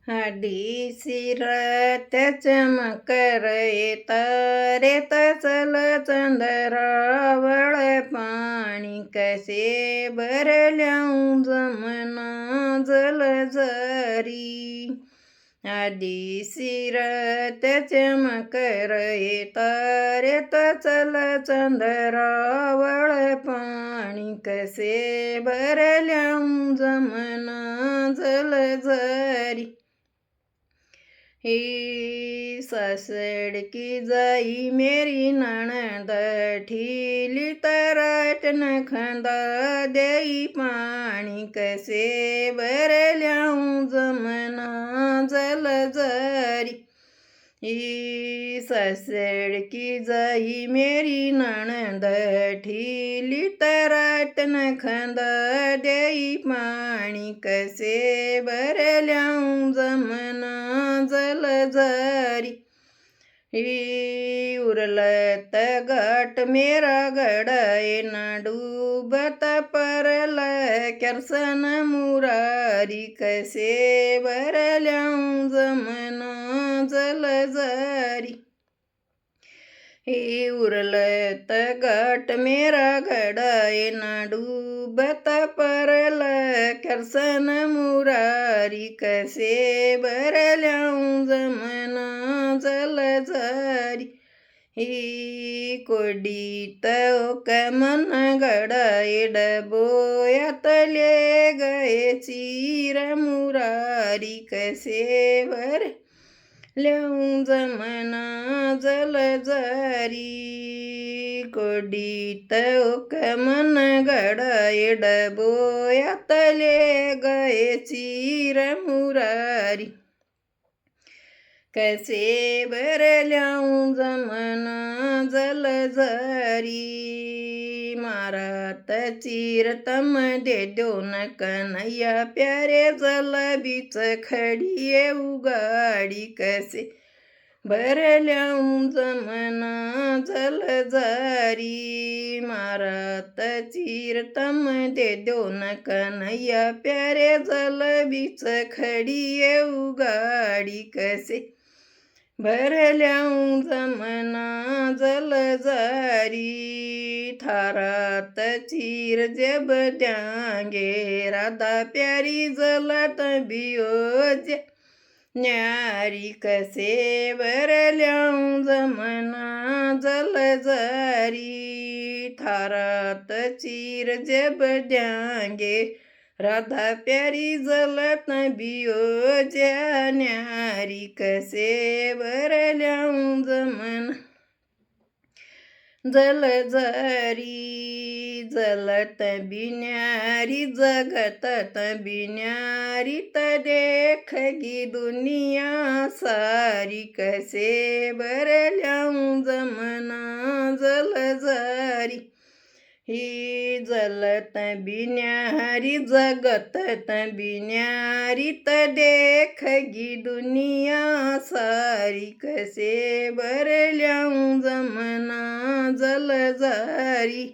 आधी सिरात्या चमकर तारेत चल चंद्रावळ पाणी कसे भरल्यां जमना जलझरी आधी सिरात्या चमकर तारेत चल चंद्रावळ पाणी कसे भरल्यां जमना जलझरी ही सासड़की जाई मेरी नणद ठीली तराटन खंदा देई पाणी कसे भरल्यां जमना जलझरी ही सासड़की जाई मेरी नणद ठीली तराटन खंदा देई पाणी कसे भरल्यां जमना जलझरी ही उरलत गाट मेरा गडाए ना डूबत परल कर्सन मुरारी कसे भरल्यां जमना जलझरी ही उरलत गाट मेरा गडाए ना डूबत परल कर्सन मुरारी कसे भरल्यां जमना जलझरी ही कोडीत मन गडाए डबोयातले गए चीर मुरारी कसे भरल्यां जमना जलझरी कोडीत मन गडाए डबोयातले गए चीर मुरारी कसे भरल्यां जमना जलझरी मारात चीरतम दे दो न कन्हैया प्यारे जल बीच खड़िए उगाड़ी कसे भरल्यां जमना जलझरी मारात चीरतम दे दो न कन्हैया प्यारे जल बीच खड़िए उगाड़ी कसे भरल्यां जमना जलझरी थारात चीर जब द्यांगे राधा प्यारी जलत बियोज न्यारी कसे भरल्यां जमना जलझरी थारात चीर जब द्यांगे राधा प्यारी जलत बियोज्या न्यारी कसे भरल्यां जमना जलझरी जलत बिन्यारी जगत बिन्यारी देखगी दुनिया सारी कसे भरल्यां जमना जलझरी ही जलत बिन्यारी जगत बिन्यारी देखगी दुनिया सारी कसे भरल्यां जमना जलझरी